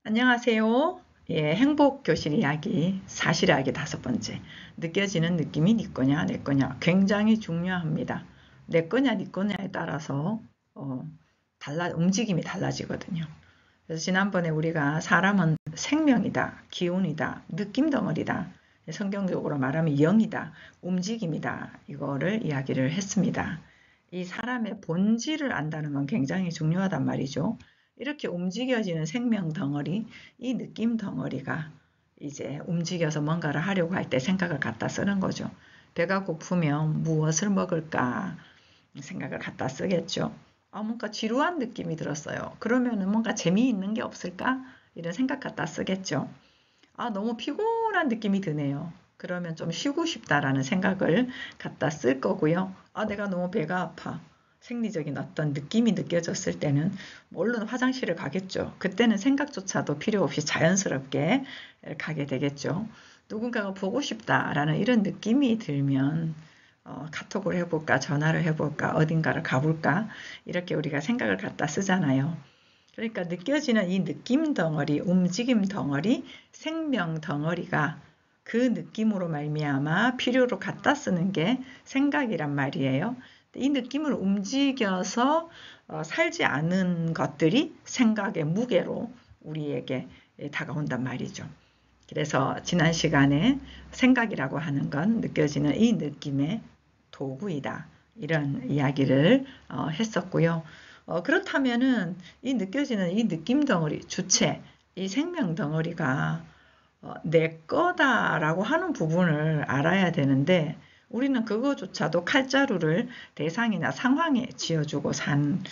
안녕하세요. 예, 행복교실 이야기, 사실이야기 5번째. 느껴지는 느낌이 네 거냐, 내 거냐. 굉장히 중요합니다. 내 거냐, 네 거냐에 따라서 움직임이 달라지거든요. 그래서 지난번에 우리가 사람은 생명이다, 기운이다, 느낌 덩어리다. 성경적으로 말하면 영이다, 움직임이다. 이거를 이야기를 했습니다. 이 사람의 본질을 안다는 건 굉장히 중요하단 말이죠. 이렇게 움직여지는 생명 덩어리, 이 느낌 덩어리가 이제 움직여서 뭔가를 하려고 할 때 생각을 갖다 쓰는 거죠. 배가 고프면 무엇을 먹을까 생각을 갖다 쓰겠죠. 뭔가 지루한 느낌이 들었어요. 그러면은 뭔가 재미있는 게 없을까? 이런 생각 갖다 쓰겠죠. 너무 피곤한 느낌이 드네요. 그러면 좀 쉬고 싶다라는 생각을 갖다 쓸 거고요. 내가 너무 배가 아파. 생리적인 어떤 느낌이 느껴졌을 때는 물론 화장실을 가겠죠. 그때는 생각조차도 필요 없이 자연스럽게 가게 되겠죠. 누군가가 보고 싶다라는 이런 느낌이 들면 카톡을 해볼까, 전화를 해볼까, 어딘가를 가볼까, 이렇게 우리가 생각을 갖다 쓰잖아요. 그러니까 느껴지는 이 느낌 덩어리, 움직임 덩어리, 생명 덩어리가 그 느낌으로 말미암아 필요로 갖다 쓰는 게 생각이란 말이에요. 이 느낌을 움직여서 살지 않은 것들이 생각의 무게로 우리에게 다가온단 말이죠. 그래서 지난 시간에 생각이라고 하는 건 느껴지는 이 느낌의 도구이다. 이런 이야기를 했었고요. 그렇다면은 이 느껴지는 이 느낌 덩어리, 주체, 이 생명 덩어리가 내 거다라고 하는 부분을 알아야 되는데 우리는 그거조차도 칼자루를 대상이나 상황에 지어주고 산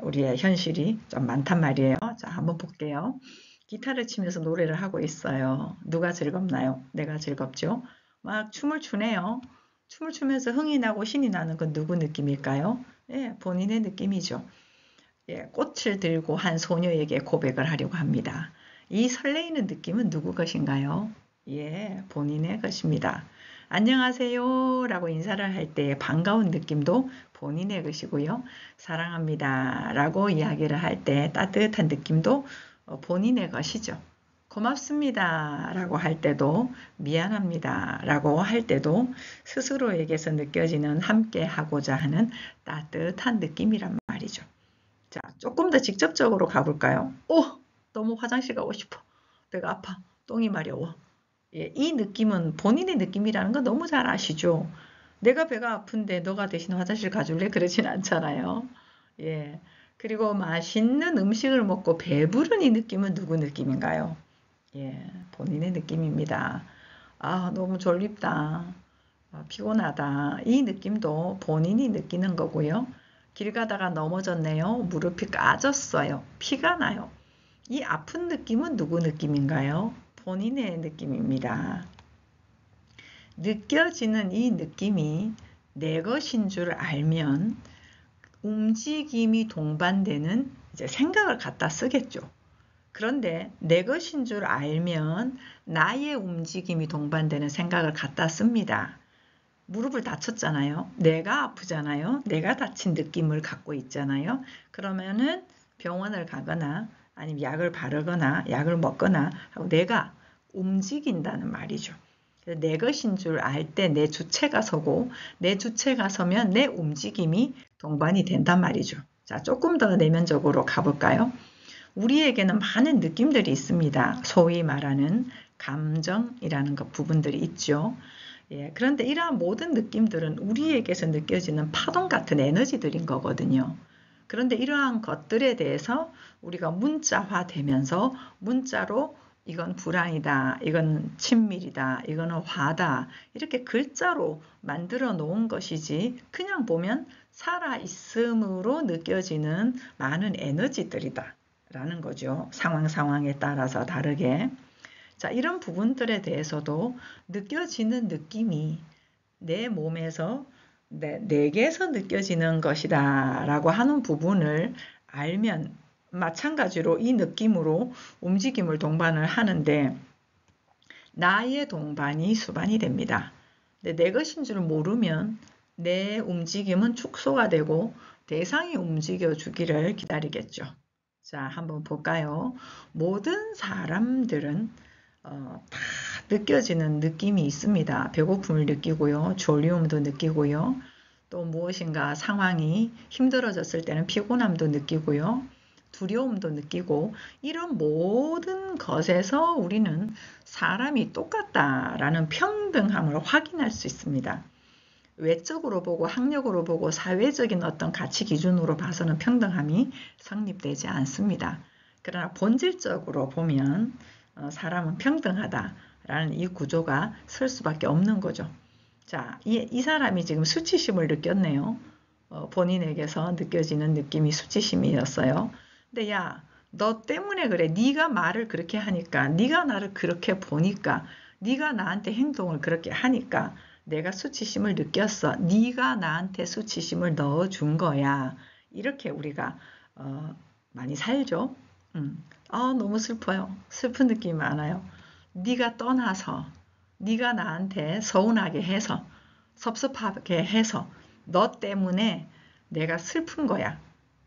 우리의 현실이 좀 많단 말이에요. 자, 한번 볼게요. 기타를 치면서 노래를 하고 있어요. 누가 즐겁나요? 내가 즐겁죠? 막 춤을 추네요. 춤을 추면서 흥이 나고 신이 나는 건 누구 느낌일까요? 예, 본인의 느낌이죠. 예, 꽃을 들고 한 소녀에게 고백을 하려고 합니다. 이 설레이는 느낌은 누구 것인가요? 예, 본인의 것입니다. 안녕하세요 라고 인사를 할 때 반가운 느낌도 본인의 것이고요. 사랑합니다 라고 이야기를 할 때 따뜻한 느낌도 본인의 것이죠. 고맙습니다 라고 할 때도 미안합니다 라고 할 때도 스스로에게서 느껴지는 함께 하고자 하는 따뜻한 느낌이란 말이죠. 자, 조금 더 직접적으로 가볼까요? 너무 화장실 가고 싶어. 배가 아파. 똥이 마려워. 예, 이 느낌은 본인의 느낌이라는 거 너무 잘 아시죠? 내가 배가 아픈데 너가 대신 화장실 가줄래? 그러진 않잖아요. 예. 그리고 맛있는 음식을 먹고 배부른 이 느낌은 누구 느낌인가요? 예, 본인의 느낌입니다. 너무 졸립다. 피곤하다. 이 느낌도 본인이 느끼는 거고요. 길 가다가 넘어졌네요. 무릎이 까졌어요. 피가 나요. 이 아픈 느낌은 누구 느낌인가요? 본인의 느낌입니다. 느껴지는 이 느낌이 내 것인 줄 알면 움직임이 동반되는 이제 생각을 갖다 쓰겠죠. 그런데 내 것인 줄 알면 나의 움직임이 동반되는 생각을 갖다 씁니다. 무릎을 다쳤잖아요. 내가 아프잖아요. 내가 다친 느낌을 갖고 있잖아요. 그러면은 병원을 가거나 아니면 약을 바르거나 약을 먹거나 하고 내가 움직인다는 말이죠. 내 것인 줄 알 때 내 주체가 서고 내 주체가 서면 내 움직임이 동반이 된단 말이죠. 자, 조금 더 내면적으로 가볼까요? 우리에게는 많은 느낌들이 있습니다. 소위 말하는 감정이라는 부분들이 있죠. 예, 그런데 이러한 모든 느낌들은 우리에게서 느껴지는 파동 같은 에너지들인 거거든요. 그런데 이러한 것들에 대해서 우리가 문자화 되면서 문자로 이건 불안이다, 이건 친밀이다, 이거는 화다, 이렇게 글자로 만들어 놓은 것이지 그냥 보면 살아있음으로 느껴지는 많은 에너지들이다 라는 거죠. 상황에 따라서 다르게. 자, 이런 부분들에 대해서도 느껴지는 느낌이 내 몸에서 내게서 느껴지는 것이다 라고 하는 부분을 알면 마찬가지로 이 느낌으로 움직임을 동반을 하는데 나의 동반이 수반이 됩니다. 근데 내 것인 줄 모르면 내 움직임은 축소가 되고 대상이 움직여 주기를 기다리겠죠. 자, 한번 볼까요? 모든 사람들은 다 느껴지는 느낌이 있습니다. 배고픔을 느끼고요. 졸리움도 느끼고요. 또 무엇인가 상황이 힘들어졌을 때는 피곤함도 느끼고요. 두려움도 느끼고 이런 모든 것에서 우리는 사람이 똑같다라는 평등함을 확인할 수 있습니다. 외적으로 보고 학력으로 보고 사회적인 어떤 가치 기준으로 봐서는 평등함이 성립되지 않습니다. 그러나 본질적으로 보면 사람은 평등하다라는 이 구조가 설 수밖에 없는 거죠. 자, 이 사람이 지금 수치심을 느꼈네요. 본인에게서 느껴지는 느낌이 수치심이었어요. 근데 야, 너 때문에 그래. 네가 말을 그렇게 하니까, 네가 나를 그렇게 보니까, 네가 나한테 행동을 그렇게 하니까 내가 수치심을 느꼈어. 네가 나한테 수치심을 넣어준 거야. 이렇게 우리가 많이 살죠. 너무 슬퍼요. 슬픈 느낌이 많아요. 네가 떠나서, 네가 나한테 서운하게 해서, 섭섭하게 해서, 너 때문에 내가 슬픈 거야.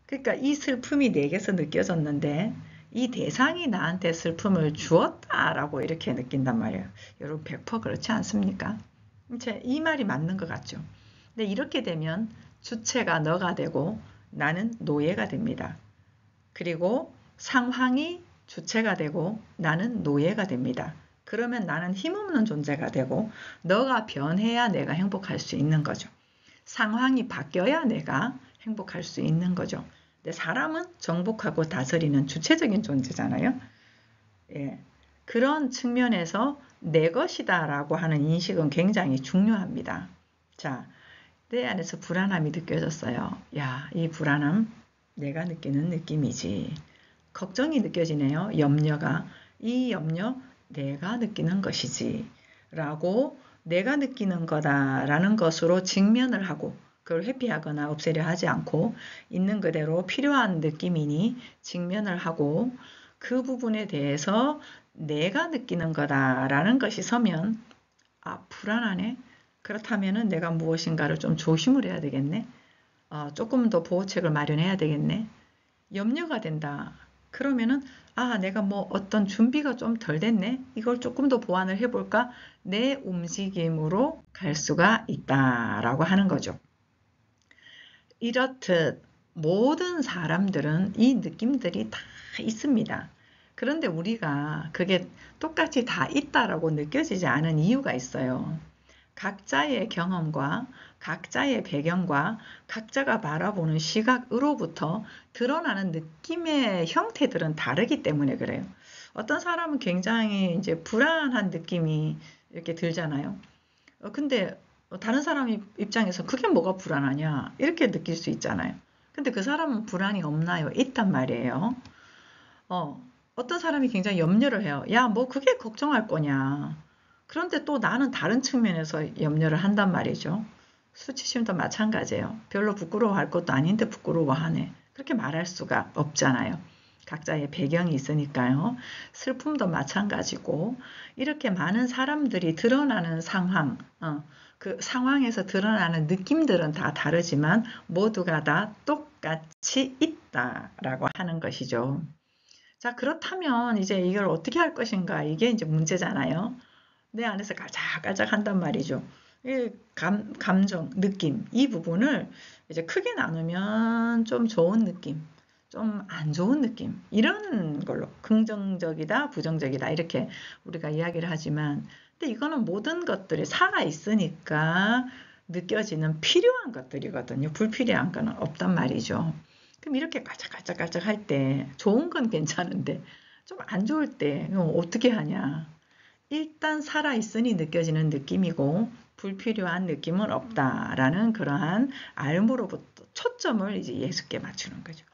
그러니까 이 슬픔이 내게서 느껴졌는데 이 대상이 나한테 슬픔을 주었다라고 이렇게 느낀단 말이에요. 여러분 100% 그렇지 않습니까? 이 말이 맞는 것 같죠. 근데 이렇게 되면 주체가 너가 되고 나는 노예가 됩니다. 그리고 상황이 주체가 되고 나는 노예가 됩니다. 그러면 나는 힘없는 존재가 되고 너가 변해야 내가 행복할 수 있는 거죠. 상황이 바뀌어야 내가 행복할 수 있는 거죠. 근데 사람은 정복하고 다스리는 주체적인 존재잖아요. 예. 그런 측면에서 내 것이다라고 하는 인식은 굉장히 중요합니다. 자, 내 안에서 불안함이 느껴졌어요. 야, 이 불안함 내가 느끼는 느낌이지. 걱정이 느껴지네요. 염려가. 이 염려 내가 느끼는 것이지. 라고 내가 느끼는 거다라는 것으로 직면을 하고 그걸 회피하거나 없애려 하지 않고 있는 그대로 필요한 느낌이니 직면을 하고 그 부분에 대해서 내가 느끼는 거다라는 것이 서면 불안하네. 그렇다면은 내가 무엇인가를 좀 조심을 해야 되겠네. 조금 더 보호책을 마련해야 되겠네. 염려가 된다. 그러면은 내가 뭐 어떤 준비가 좀 덜 됐네. 이걸 조금 더 보완을 해볼까? 내 움직임으로 갈 수가 있다라고 하는 거죠. 이렇듯 모든 사람들은 이 느낌들이 다 있습니다. 그런데 우리가 그게 똑같이 다 있다라고 느껴지지 않은 이유가 있어요. 각자의 경험과 각자의 배경과 각자가 바라보는 시각으로부터 드러나는 느낌의 형태들은 다르기 때문에 그래요. 어떤 사람은 굉장히 이제 불안한 느낌이 이렇게 들잖아요. 근데 다른 사람 입장에서 그게 뭐가 불안하냐 이렇게 느낄 수 있잖아요. 근데 그 사람은 불안이 없나요? 있단 말이에요. 어떤 사람이 굉장히 염려를 해요. 야, 뭐 그게 걱정할 거냐. 그런데 또 나는 다른 측면에서 염려를 한단 말이죠. 수치심도 마찬가지예요. 별로 부끄러워할 것도 아닌데 부끄러워하네. 그렇게 말할 수가 없잖아요. 각자의 배경이 있으니까요. 슬픔도 마찬가지고 이렇게 많은 사람들이 드러나는 상황, 그 상황에서 드러나는 느낌들은 다 다르지만 모두가 다 똑같이 있다라고 하는 것이죠. 자, 그렇다면 이제 이걸 어떻게 할 것인가 이게 이제 문제잖아요. 내 안에서 깔짝깔짝 한단 말이죠. 이 감정, 느낌, 이 부분을 이제 크게 나누면 좀 좋은 느낌, 좀 안 좋은 느낌, 이런 걸로 긍정적이다, 부정적이다, 이렇게 우리가 이야기를 하지만, 근데 이거는 모든 것들이 살아있으니까 느껴지는 필요한 것들이거든요. 불필요한 건 없단 말이죠. 그럼 이렇게 깔짝깔짝깔짝 할 때 좋은 건 괜찮은데 좀 안 좋을 때 어떻게 하냐. 일단 살아있으니 느껴지는 느낌이고 불필요한 느낌은 없다라는 그러한 알므로부터 초점을 이제 예수께 맞추는 거죠.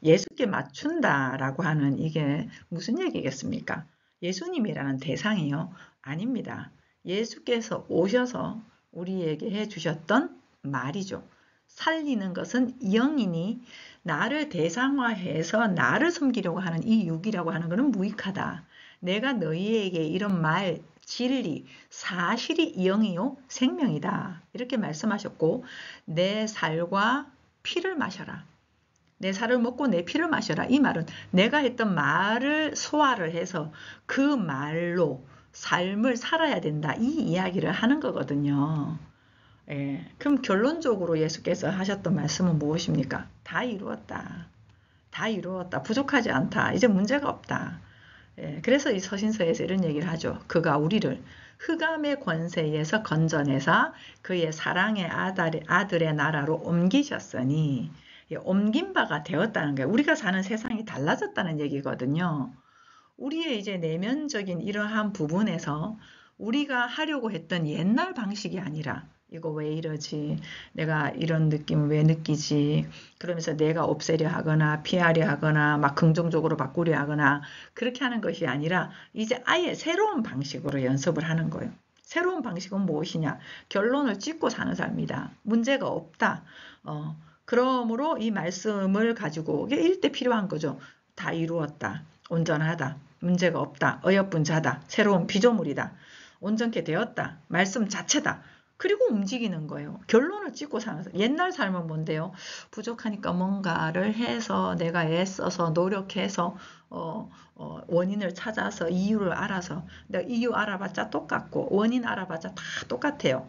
예수께 맞춘다라고 하는 이게 무슨 얘기겠습니까? 예수님이라는 대상이요? 아닙니다. 예수께서 오셔서 우리에게 해주셨던 말이죠. 살리는 것은 영이니 나를 대상화해서 나를 섬기려고 하는 이 육이라고 하는 것은 무익하다. 내가 너희에게 이런 말, 진리, 사실이 영이요 생명이다. 이렇게 말씀하셨고 내 살과 피를 마셔라. 내 살을 먹고 내 피를 마셔라. 이 말은 내가 했던 말을 소화를 해서 그 말로 삶을 살아야 된다. 이 이야기를 하는 거거든요. 예, 그럼 결론적으로 예수께서 하셨던 말씀은 무엇입니까? 다 이루었다. 다 이루었다. 부족하지 않다. 이제 문제가 없다. 예, 그래서 이 서신서에서 이런 얘기를 하죠. 그가 우리를 흑암의 권세에서 건져내사 그의 사랑의 아들의 나라로 옮기셨으니, 예, 옮긴 바가 되었다는 거예요. 우리가 사는 세상이 달라졌다는 얘기거든요. 우리의 이제 내면적인 이러한 부분에서 우리가 하려고 했던 옛날 방식이 아니라, 이거 왜 이러지? 내가 이런 느낌을 왜 느끼지? 그러면서 내가 없애려 하거나 피하려 하거나 막 긍정적으로 바꾸려 하거나 그렇게 하는 것이 아니라 이제 아예 새로운 방식으로 연습을 하는 거예요. 새로운 방식은 무엇이냐? 결론을 찍고 사는 삶이다. 문제가 없다. 그러므로 이 말씀을 가지고 이게 일대 필요한 거죠. 다 이루었다. 온전하다. 문제가 없다. 어여쁜자다. 새로운 피조물이다. 온전케 되었다. 말씀 자체다. 그리고 움직이는 거예요. 결론을 찍고 사는 삶. 옛날 삶은 뭔데요? 부족하니까 뭔가를 해서 내가 애써서 노력해서 원인을 찾아서 이유를 알아서, 내가 이유 알아봤자 똑같고 원인 알아봤자 다 똑같아요.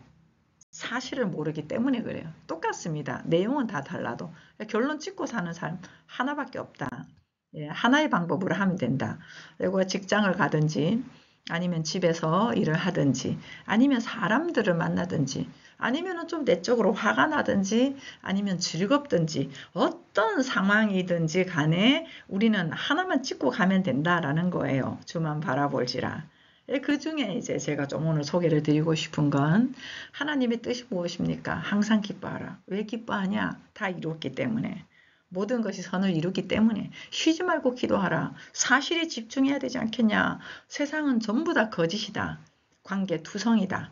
사실을 모르기 때문에 그래요. 똑같습니다. 내용은 다 달라도. 결론 찍고 사는 삶 하나밖에 없다. 예, 하나의 방법으로 하면 된다. 그리고 직장을 가든지 아니면 집에서 일을 하든지 아니면 사람들을 만나든지 아니면 좀 내적으로 화가 나든지 아니면 즐겁든지 어떤 상황이든지 간에 우리는 하나만 찍고 가면 된다라는 거예요. 주만 바라볼지라. 그 중에 이제 제가 좀 오늘 소개를 드리고 싶은 건 하나님의 뜻이 무엇입니까? 항상 기뻐하라. 왜 기뻐하냐? 다 이루었기 때문에. 모든 것이 선을 이루기 때문에 쉬지 말고 기도하라. 사실에 집중해야 되지 않겠냐. 세상은 전부 다 거짓이다. 관계 투성이다.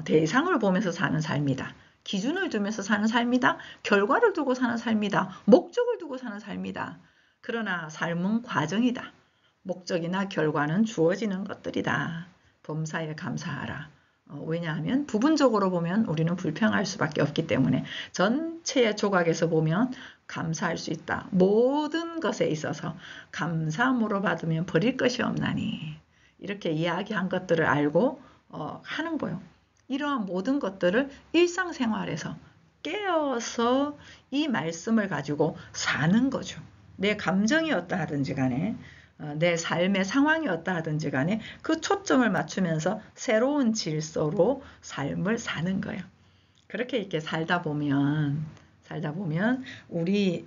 대상을 보면서 사는 삶이다. 기준을 두면서 사는 삶이다. 결과를 두고 사는 삶이다. 목적을 두고 사는 삶이다. 그러나 삶은 과정이다. 목적이나 결과는 주어지는 것들이다. 범사에 감사하라. 왜냐하면 부분적으로 보면 우리는 불평할 수밖에 없기 때문에 전체의 조각에서 보면 감사할 수 있다. 모든 것에 있어서 감사함으로 받으면 버릴 것이 없나니. 이렇게 이야기한 것들을 알고 하는 거예요. 이러한 모든 것들을 일상생활에서 깨어서 이 말씀을 가지고 사는 거죠. 내 감정이 어떠하든지 간에 내 삶의 상황이 어떠하든지 간에 그 초점을 맞추면서 새로운 질서로 삶을 사는 거예요. 그렇게 이렇게 살다 보면 우리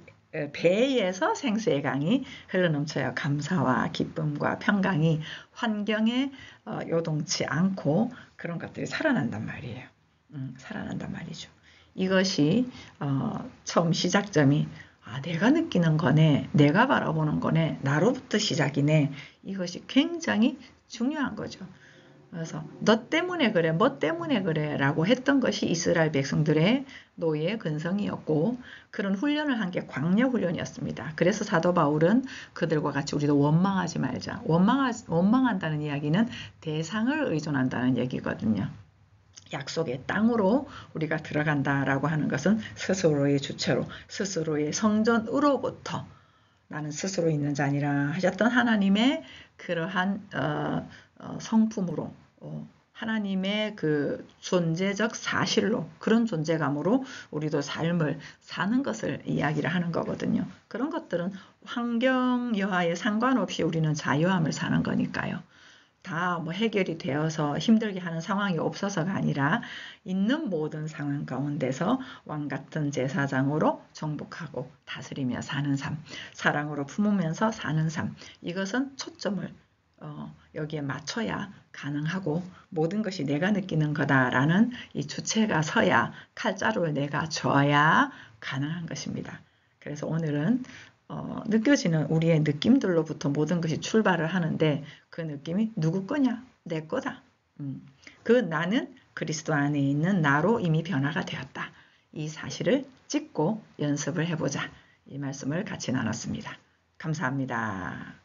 배에서 생수의 강이 흘러넘쳐요. 감사와 기쁨과 평강이 환경에 요동치 않고 그런 것들이 살아난단 말이에요. 살아난단 말이죠. 이것이 처음 시작점이 내가 느끼는 거네, 내가 바라보는 거네, 나로부터 시작이네. 이것이 굉장히 중요한 거죠. 그래서 너 때문에 그래, 뭐 때문에 그래 라고 했던 것이 이스라엘 백성들의 노예의 근성이었고 그런 훈련을 한 게 광야 훈련이었습니다. 그래서 사도 바울은 그들과 같이 우리도 원망하지 말자. 원망한다는 이야기는 대상을 의존한다는 얘기거든요. 약속의 땅으로 우리가 들어간다라고 하는 것은 스스로의 주체로, 스스로의 성전으로부터 나는 스스로 있는 자니라 하셨던 하나님의 그러한 성품으로 하나님의 그 존재적 사실로 그런 존재감으로 우리도 삶을 사는 것을 이야기를 하는 거거든요. 그런 것들은 환경 여하에 상관없이 우리는 자유함을 사는 거니까요. 다 뭐 해결이 되어서 힘들게 하는 상황이 없어서가 아니라 있는 모든 상황 가운데서 왕같은 제사장으로 정복하고 다스리며 사는 삶, 사랑으로 품으면서 사는 삶, 이것은 초점을 여기에 맞춰야 가능하고 모든 것이 내가 느끼는 거다라는 이 주체가 서야 칼자루를 내가 줘야 가능한 것입니다. 그래서 오늘은 느껴지는 우리의 느낌들로부터 모든 것이 출발을 하는데 그 느낌이 누구 거냐? 내 거다. 그 나는 그리스도 안에 있는 나로 이미 변화가 되었다. 이 사실을 찍고 연습을 해보자. 이 말씀을 같이 나눴습니다. 감사합니다.